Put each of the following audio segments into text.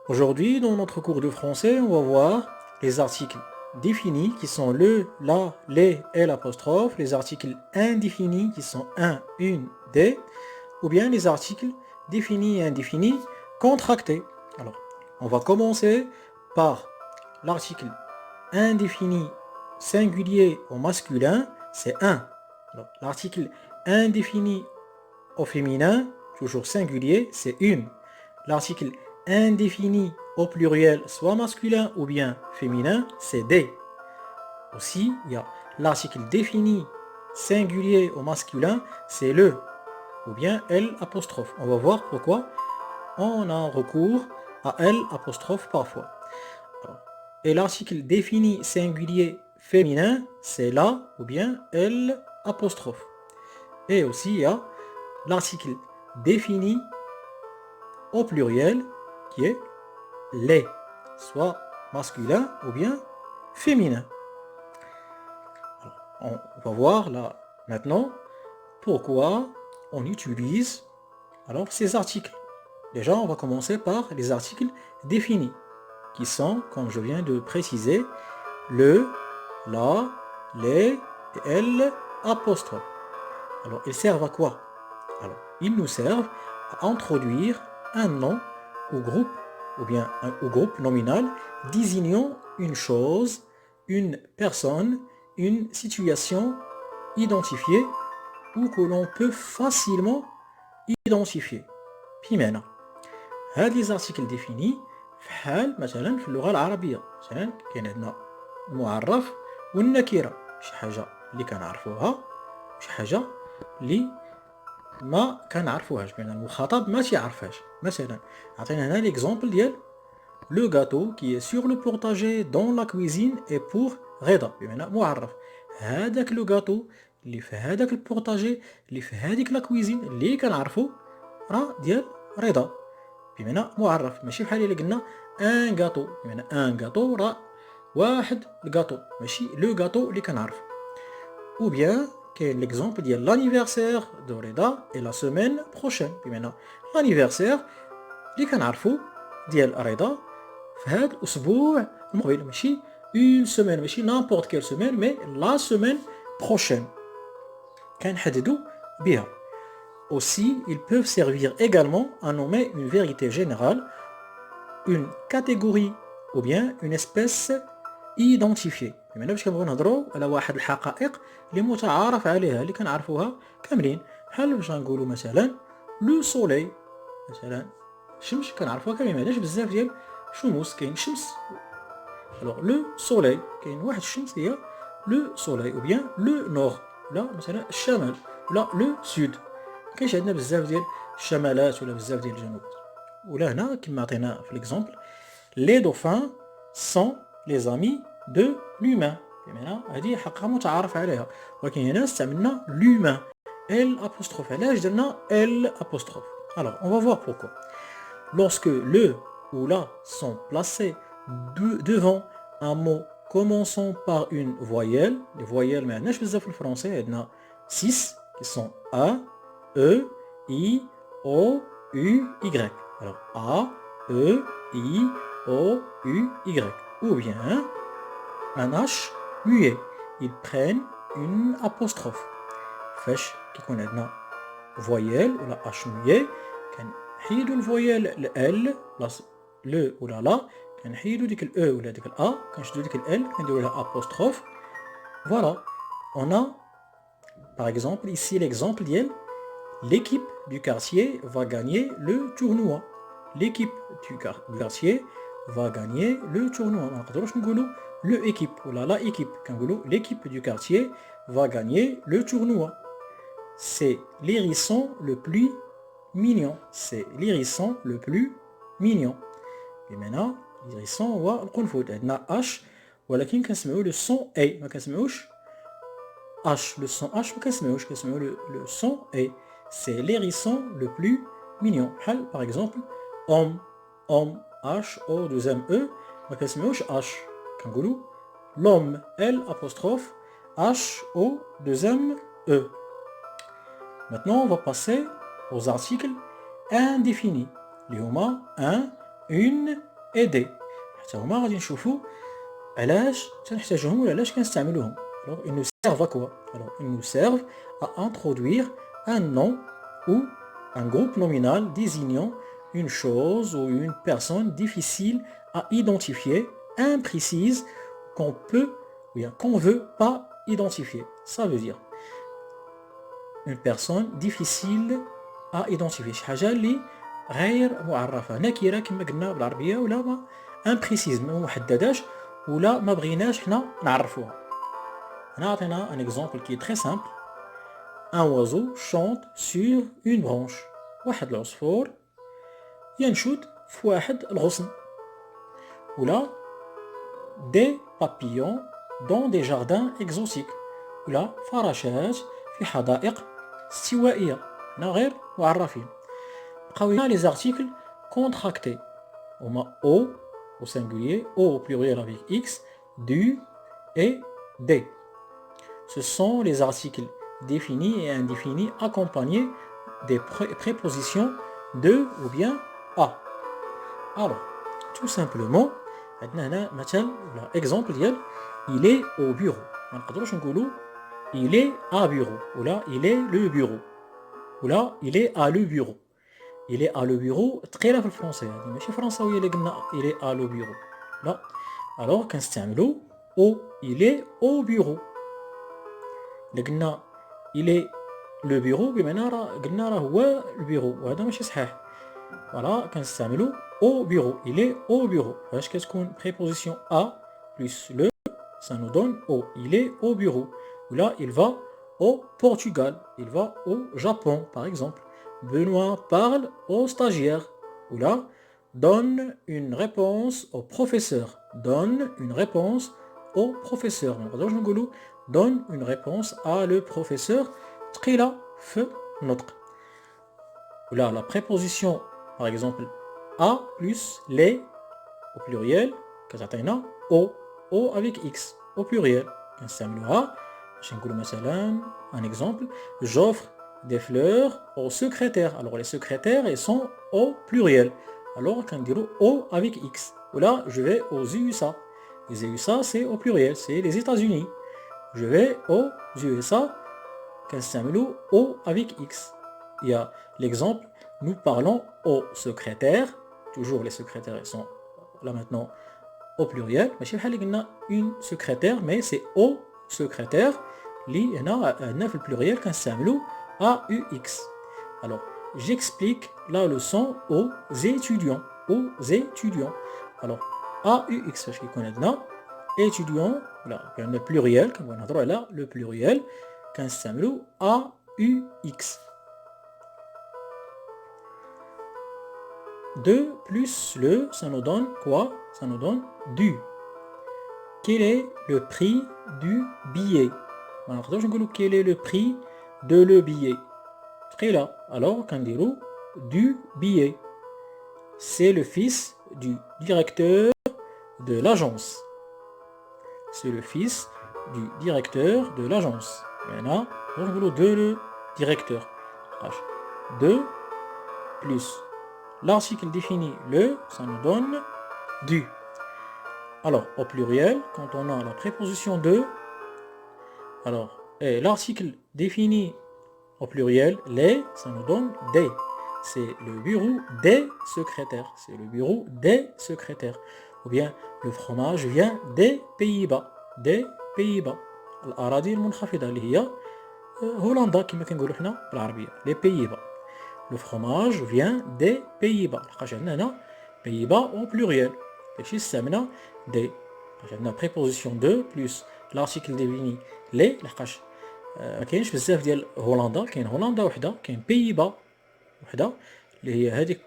Aujourd'hui, dans notre cours de français, on va voir les articles définis qui sont le, la, les et l'apostrophe, les articles indéfinis qui sont un, une, des, ou bien les articles définis et indéfinis contractés. Alors, on va commencer par l'article indéfini singulier au masculin, c'est un. Alors, l'article indéfini au féminin, toujours singulier, c'est une. L'article indéfini au pluriel, soit masculin ou bien féminin, c'est des. Aussi, il y a l'article défini singulier au masculin, c'est le, ou bien L apostrophe. On va voir pourquoi on a recours à L apostrophe parfois. Alors, et l'article défini singulier féminin, c'est la, ou bien L apostrophe. Et aussi, il y a l'article défini au pluriel qui est les, soit masculin ou bien féminin. Alors, on va voir là maintenant pourquoi on utilise alors ces articles. Déjà, on va commencer par les articles définis qui sont, comme je viens de préciser, le, la, les et L apostrophe. Alors, ils servent à quoi? Alors, ils nous servent à introduire un nom au groupe, ou bien au groupe nominal, désignant une chose, une personne, une situation identifiée ou que l'on peut facilement identifier. بمعنى هاد لي زارتيكل ديفيني فحال مثلا في اللغة العربية مثلا كاين عندنا المعرف والنكرة شي حاجة اللي كنعرفوها وشي حاجة اللي ما كنعرفوهاش بمعنى المخاطب ما تيعرفهاش. مثلا عطينا هنا ليكزومبل ديال لو غاتو كي سور لو بورتاجي دون لا كويزين اي بور غدا بمعنى معرف. هذاك لو غاتو اللي في هذاك البورتاجي اللي في هذيك لا كويزين اللي كنعرفو راه ديال رضا بمعنى معرف. ماشي بحال الا قلنا ان غاتو بمعنى ان غاتو راه واحد الغاتو ماشي لو غاتو اللي كنعرف. ou bien كاين ليكزومبل ديال لانيفرسير دو رضا اي لا سيمين بروشين بمعنى لانيفرسير اللي كنعرفو ديال رضا في هذا الاسبوع المقبل ماشي اون سيمين ماشي نامبورت كيل سيمين مي لا سيمين بروشين كنحددو بها. Aussi, ils peuvent servir également à nommer une vérité générale, une catégorie ou bien une espèce identifiée. بمعنى باش كنبغيو نهضروا على واحد الحقائق اللي متعارف عليها اللي كنعرفوها كاملين. بحال باش غنقولوا مثلا لو سولي مثلا الشمس كنعرفوها كاملين ما عندناش بزاف ديال شموس كاين الشمس. alors لو سولي كاين واحد الشمس هي لو سولي ou bien لو نور ولا مثلا الشمال ولا لو سود. كاينش عندنا بزاف ديال الشمالات ولا بزاف ديال الجنوبات. ولا هنا كما عطينا في ليكزومبل لي دوفان سون لي زامي دو لومان بمعنى هذه حقيقه متعارف عليها. ولكن هنا استعملنا لومان ال apostrophe. علاش درنا ال apostrophe? alors on va voir pourquoi. lorsque le ou la sont placés devant un mot commençant par une voyelle, les voyelles ما عندناش بزاف في الفرنسي عندنا 6 qui sont a E, I, O, U, Y. Alors A, E, I, O, U, Y. Ou bien un H muet. Ils prennent une apostrophe. فاش كيكون عندنا voyelle ولا H muet كنحيدو الفويال ال ل ولا لا كنحيدو ديك ال E ولا ديك ال A كنشدو ديك ال L كنديرو لها apostrophe. Voilà. On a par exemple ici l'exemple ديال l'équipe du quartier va gagner le tournoi. L'équipe du quartier va gagner le tournoi. ما نقدروش نقولوا le équipe ولا la équipe كنقولوا l'équipe du quartier va gagner le tournoi. C'est l'hérisson le plus mignon. C'est l'hérisson le plus mignon. بمعنى l'hérisson هو القنفذ. عندنا H ولكن كنسمعوا le son A ما كنسمعوش H. Le son H ما كنسمعوش كنسمعوا le son A. C'est l'hérisson le plus mignon. Par exemple, homme, homme, H, O, deuxième E, ما كنسمعوش H. كنقولوا l'homme, L, apostrophe, H, O, deuxième E. Maintenant, on va passer aux articles indéfinis. اللي هما un, une et des. حتى هما غادي نشوفوا علاش تنحتاجوهم ولا علاش كنستعملوهم. Alors ils nous servent à quoi? Alors ils nous servent à introduire un nom ou un groupe nominal désignant une chose ou une personne difficile à identifier, imprécise, qu'on peut ou bien qu'on veut pas identifier. Ça veut dire une personne difficile à identifier. شي حاجة اللي غير معرفة، نكرة كما قلنا بالعربية، ولا ما imprécise، ما محدداش ولا ما بغيناش حنا نعرفوها. هنا عطينا un exemple qui est très simple. Un oiseau chante sur une branche. واحد العصفور ينشد في واحد الغصن. ولا des papillons dans des jardins exotiques. ولا فراشات في حدائق استوائية. هنا غير معرفين. بقاو لنا les articles contractés. هما au au singulier, au pluriel avec x, du et des. Ce sont les articles définis et indéfinis accompagnés des prépositions de ou bien à. Alors, tout simplement, exemple ديال il est au bureau. ما نقدروش نقولوا il est à bureau ou là il est le bureau ou là il est à le bureau. il est à le bureau ثقيله في الفرنسي، هذه ماشي فرنساويه اللي قلنا il est à le bureau. لا، alors كنستعملوا au il est au bureau. اللي قلنا il est le bureau بمعنى قلنا راه هو البيرو، وهذا ماشي صحيح. فوالا كنستعملوا au bureau. il est au bureau. فاش كتكون préposition à plus le ça nous donne au. il est au bureau. Ou là il va au Portugal, il va au Japon par exemple. Benoît parle au stagiaire. Ou là donne une réponse au professeur. Donne une réponse au professeur. Donne une réponse à le professeur. تقيلة في النطق. Ou là la préposition par exemple à plus les au pluriel كتعطينا au. au avec x au pluriel. كنستعملوها باش نقولوا مثلا un exemple j'offre des fleurs aux secrétaires. Alors les secrétaires ils sont au pluriel. Alors كنديروا au avec x. Ou là je vais aux USA. Les USA c'est au pluriel, c'est les États-Unis. Je vais aux USA. كنستعملوا au avec x. Il y a l'exemple nous parlons aux secrétaires. Toujours les secrétaires ils sont là maintenant au pluriel. ماشي بحال اللي قلنا une secrétaire mais c'est au secrétaire اللي هنا في البلوريال كنستعملوا AUX. Alors j'explique la leçon aux étudiants. Alors AUX فاش كيكون عندنا étudiant ولا كان pluriel كنبغيو نهضروا على le pluriel كنستعملوا AUX. 2 plus le, ça nous donne quoi? Ça nous donne du. Quel est le prix du billet? Quel est le prix de le billet? Très là. Alors, كنديروا du billet. C'est le fils du directeur de l'agence. C'est le fils du directeur de l'agence. Maintenant, de le directeur. 2 plus l'article définit le, ça nous donne du. Alors, au pluriel, quand on a la préposition de, alors, l'article définit au pluriel les, ça nous donne des. C'est le bureau des secrétaires. C'est le bureau des secrétaires. Ou bien, le fromage vient des Pays-Bas. Des Pays-Bas. الأراضي المنخفضة اللي هي هولندا كما كنقولوا حنا بالعربية. Les Pays-Bas. Le fromage vient des Pays-Bas. لحقاش عندنا هنا Pays-Bas au pluriel. داكشي استعملنا des. عندنا préposition de plus l'article défini les لحقاش ما كاينش بزاف ديال هولندا. كاين هولندا وحده، كاين Pays-Bas وحده اللي هي هذيك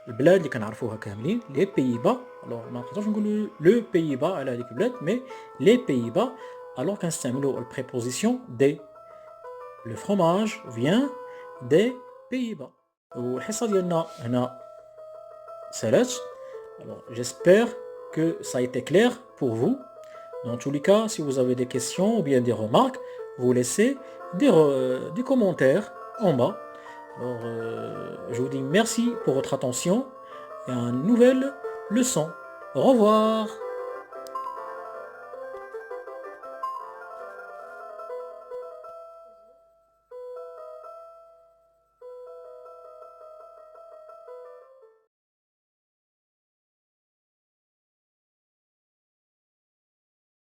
البلاد اللي كنعرفوها كاملين لي Pays-Bas. alors ما نقدروش نقولوا لو Pays-Bas على هذيك البلاد مي لي Pays-Bas. alors كنستعملوا البريبوزيسيون دي. le fromage vient des Pays-Bas. والحصه ديالنا هنا سالات. alors j'espère que ça a été clair pour vous. Dans tous les cas, si vous avez des questions ou bien des remarques, vous laissez des commentaires en bas. Alors, je vous dis merci pour votre attention et à une nouvelle leçon. Au revoir.